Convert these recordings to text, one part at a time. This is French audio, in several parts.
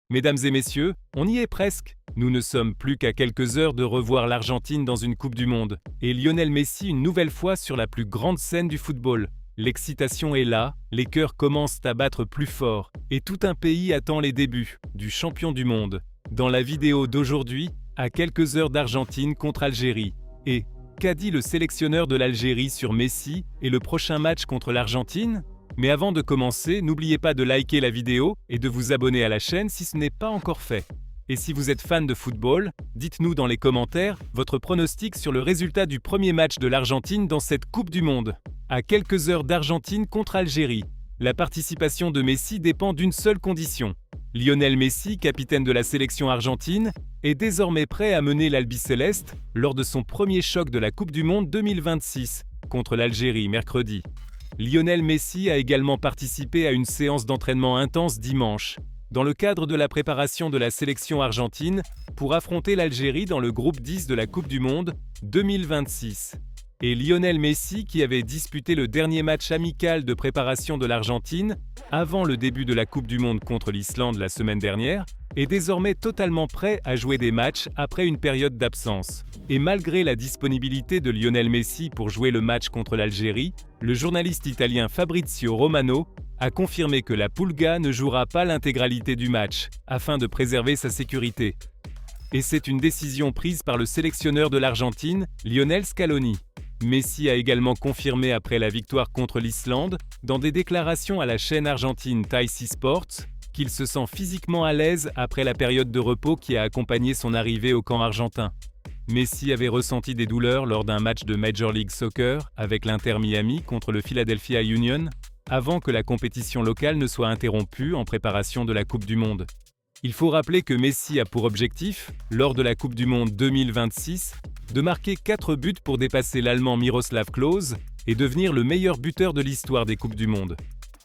Mesdames et messieurs, on y est presque. Nous ne sommes plus qu'à quelques heures de revoir l'Argentine dans une Coupe du Monde, et Lionel Messi une nouvelle fois sur la plus grande scène du football. L'excitation est là, les cœurs commencent à battre plus fort, et tout un pays attend les débuts du champion du monde. Dans la vidéo d'aujourd'hui, à quelques heures d'Argentine contre Algérie. Et qu'a dit le sélectionneur de l'Algérie sur Messi et le prochain match contre l'Argentine ? Mais avant de commencer, n'oubliez pas de liker la vidéo et de vous abonner à la chaîne si ce n'est pas encore fait. Et si vous êtes fan de football, dites-nous dans les commentaires votre pronostic sur le résultat du premier match de l'Argentine dans cette Coupe du Monde. À quelques heures d'Argentine contre Algérie, la participation de Messi dépend d'une seule condition. Lionel Messi, capitaine de la sélection argentine, est désormais prêt à mener l'Albiceleste lors de son premier choc de la Coupe du Monde 2026 contre l'Algérie mercredi. Lionel Messi a également participé à une séance d'entraînement intense dimanche, dans le cadre de la préparation de la sélection argentine pour affronter l'Algérie dans le groupe 10 de la Coupe du Monde 2026. Et Lionel Messi, qui avait disputé le dernier match amical de préparation de l'Argentine avant le début de la Coupe du Monde contre l'Islande la semaine dernière, est désormais totalement prêt à jouer des matchs après une période d'absence. Et malgré la disponibilité de Lionel Messi pour jouer le match contre l'Algérie, le journaliste italien Fabrizio Romano a confirmé que la Pulga ne jouera pas l'intégralité du match, afin de préserver sa sécurité. Et c'est une décision prise par le sélectionneur de l'Argentine, Lionel Scaloni. Messi a également confirmé après la victoire contre l'Islande, dans des déclarations à la chaîne argentine TAI Sports, qu'il se sent physiquement à l'aise après la période de repos qui a accompagné son arrivée au camp argentin. Messi avait ressenti des douleurs lors d'un match de Major League Soccer avec l'Inter Miami contre le Philadelphia Union, avant que la compétition locale ne soit interrompue en préparation de la Coupe du Monde. Il faut rappeler que Messi a pour objectif, lors de la Coupe du Monde 2026, de marquer 4 buts pour dépasser l'Allemand Miroslav Klose et devenir le meilleur buteur de l'histoire des Coupes du Monde.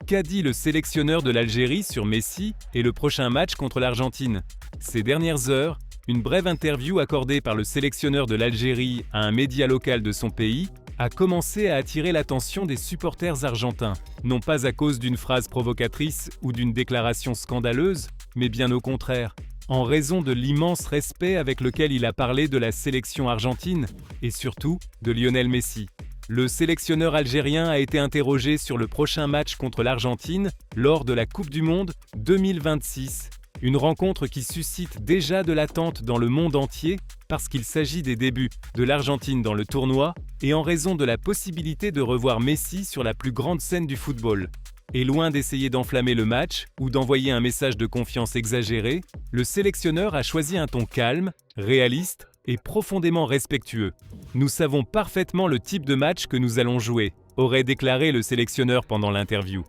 Qu'a dit le sélectionneur de l'Algérie sur Messi et le prochain match contre l'Argentine ? Ces dernières heures, une brève interview accordée par le sélectionneur de l'Algérie à un média local de son pays a commencé à attirer l'attention des supporters argentins, non pas à cause d'une phrase provocatrice ou d'une déclaration scandaleuse, mais bien au contraire, en raison de l'immense respect avec lequel il a parlé de la sélection argentine et surtout de Lionel Messi. Le sélectionneur algérien a été interrogé sur le prochain match contre l'Argentine lors de la Coupe du Monde 2026. Une rencontre qui suscite déjà de l'attente dans le monde entier parce qu'il s'agit des débuts de l'Argentine dans le tournoi et en raison de la possibilité de revoir Messi sur la plus grande scène du football. Et loin d'essayer d'enflammer le match ou d'envoyer un message de confiance exagéré, le sélectionneur a choisi un ton calme, réaliste et profondément respectueux. Nous savons parfaitement le type de match que nous allons jouer, aurait déclaré le sélectionneur pendant l'interview.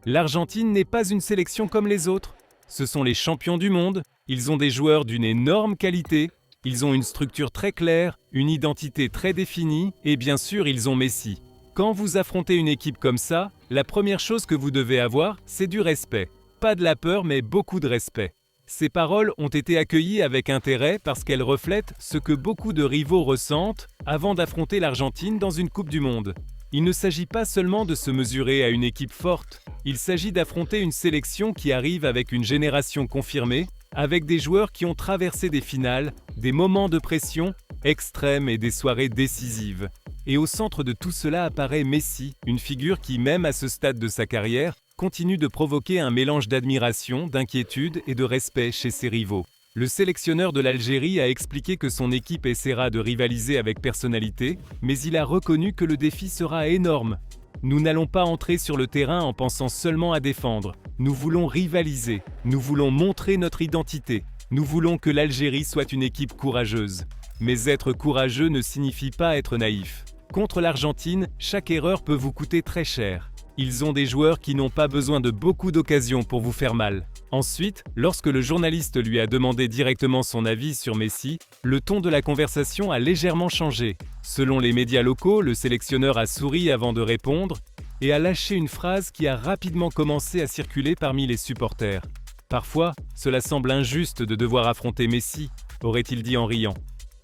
L'Argentine n'est pas une sélection comme les autres. Ce sont les champions du monde, ils ont des joueurs d'une énorme qualité, ils ont une structure très claire, une identité très définie et bien sûr ils ont Messi. Quand vous affrontez une équipe comme ça, la première chose que vous devez avoir, c'est du respect. Pas de la peur, mais beaucoup de respect. Ces paroles ont été accueillies avec intérêt parce qu'elles reflètent ce que beaucoup de rivaux ressentent avant d'affronter l'Argentine dans une Coupe du Monde. Il ne s'agit pas seulement de se mesurer à une équipe forte, il s'agit d'affronter une sélection qui arrive avec une génération confirmée, avec des joueurs qui ont traversé des finales, des moments de pression extrêmes et des soirées décisives. Et au centre de tout cela apparaît Messi, une figure qui, même à ce stade de sa carrière, continue de provoquer un mélange d'admiration, d'inquiétude et de respect chez ses rivaux. Le sélectionneur de l'Algérie a expliqué que son équipe essaiera de rivaliser avec personnalité, mais il a reconnu que le défi sera énorme. Nous n'allons pas entrer sur le terrain en pensant seulement à défendre. Nous voulons rivaliser, nous voulons montrer notre identité. Nous voulons que l'Algérie soit une équipe courageuse. Mais être courageux ne signifie pas être naïf. Contre l'Argentine, chaque erreur peut vous coûter très cher. Ils ont des joueurs qui n'ont pas besoin de beaucoup d'occasions pour vous faire mal. Ensuite, lorsque le journaliste lui a demandé directement son avis sur Messi, le ton de la conversation a légèrement changé. Selon les médias locaux, le sélectionneur a souri avant de répondre et a lâché une phrase qui a rapidement commencé à circuler parmi les supporters. Parfois, cela semble injuste de devoir affronter Messi, aurait-il dit en riant.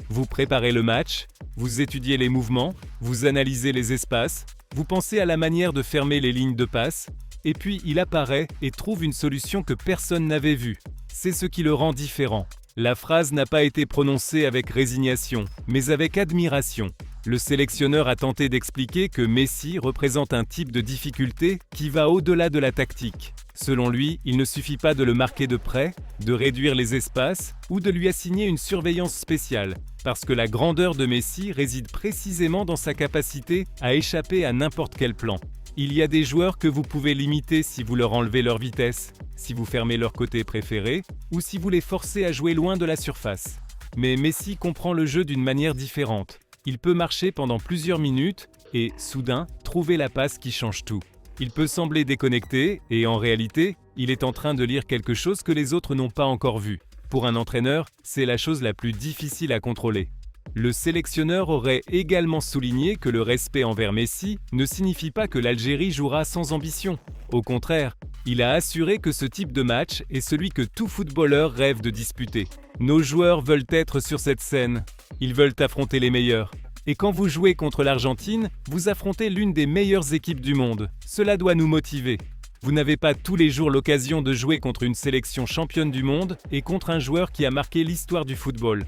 Vous préparez le match, vous étudiez les mouvements, vous analysez les espaces, vous pensez à la manière de fermer les lignes de passe, Et puis il apparaît et trouve une solution que personne n'avait vue. C'est ce qui le rend différent. La phrase n'a pas été prononcée avec résignation, mais avec admiration. Le sélectionneur a tenté d'expliquer que Messi représente un type de difficulté qui va au-delà de la tactique. Selon lui, il ne suffit pas de le marquer de près, de réduire les espaces ou de lui assigner une surveillance spéciale, parce que la grandeur de Messi réside précisément dans sa capacité à échapper à n'importe quel plan. Il y a des joueurs que vous pouvez limiter si vous leur enlevez leur vitesse, si vous fermez leur côté préféré ou si vous les forcez à jouer loin de la surface. Mais Messi comprend le jeu d'une manière différente. Il peut marcher pendant plusieurs minutes et, soudain, trouver la passe qui change tout. Il peut sembler déconnecté et, en réalité, il est en train de lire quelque chose que les autres n'ont pas encore vu. Pour un entraîneur, c'est la chose la plus difficile à contrôler. Le sélectionneur aurait également souligné que le respect envers Messi ne signifie pas que l'Algérie jouera sans ambition. Au contraire, il a assuré que ce type de match est celui que tout footballeur rêve de disputer. Nos joueurs veulent être sur cette scène. Ils veulent affronter les meilleurs. Et quand vous jouez contre l'Argentine, vous affrontez l'une des meilleures équipes du monde. Cela doit nous motiver. Vous n'avez pas tous les jours l'occasion de jouer contre une sélection championne du monde et contre un joueur qui a marqué l'histoire du football.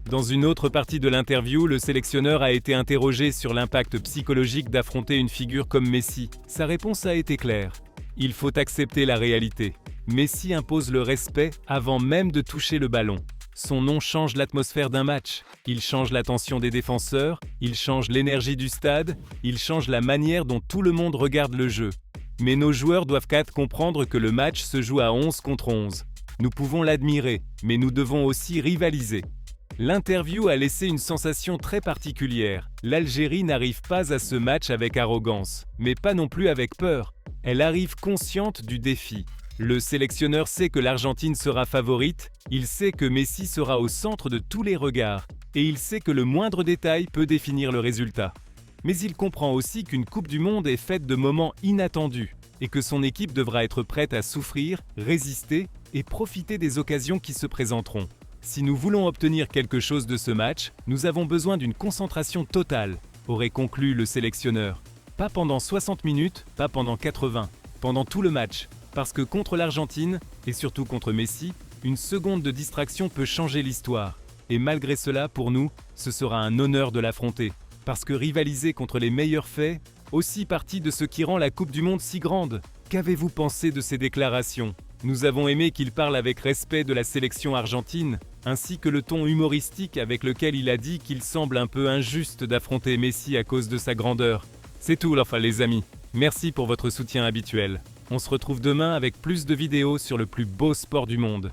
Dans une autre partie de l'interview, le sélectionneur a été interrogé sur l'impact psychologique d'affronter une figure comme Messi. Sa réponse a été claire. Il faut accepter la réalité. Messi impose le respect avant même de toucher le ballon. Son nom change l'atmosphère d'un match. Il change l'attention des défenseurs, il change l'énergie du stade, il change la manière dont tout le monde regarde le jeu. Mais nos joueurs doivent comprendre que le match se joue à 11 contre 11. Nous pouvons l'admirer, mais nous devons aussi rivaliser. L'interview a laissé une sensation très particulière. L'Algérie n'arrive pas à ce match avec arrogance, mais pas non plus avec peur. Elle arrive consciente du défi. Le sélectionneur sait que l'Argentine sera favorite, il sait que Messi sera au centre de tous les regards, et il sait que le moindre détail peut définir le résultat. Mais il comprend aussi qu'une Coupe du Monde est faite de moments inattendus, et que son équipe devra être prête à souffrir, résister et profiter des occasions qui se présenteront. Si nous voulons obtenir quelque chose de ce match, nous avons besoin d'une concentration totale, aurait conclu le sélectionneur. Pas pendant 60 minutes, pas pendant 80, pendant tout le match. Parce que contre l'Argentine, et surtout contre Messi, une seconde de distraction peut changer l'histoire. Et malgré cela, pour nous, ce sera un honneur de l'affronter. Parce que rivaliser contre les meilleurs fait aussi partie de ce qui rend la Coupe du Monde si grande. Qu'avez-vous pensé de ces déclarations ? Nous avons aimé qu'il parle avec respect de la sélection argentine, ainsi que le ton humoristique avec lequel il a dit qu'il semble un peu injuste d'affronter Messi à cause de sa grandeur. C'est tout, enfin les amis. Merci pour votre soutien habituel. On se retrouve demain avec plus de vidéos sur le plus beau sport du monde.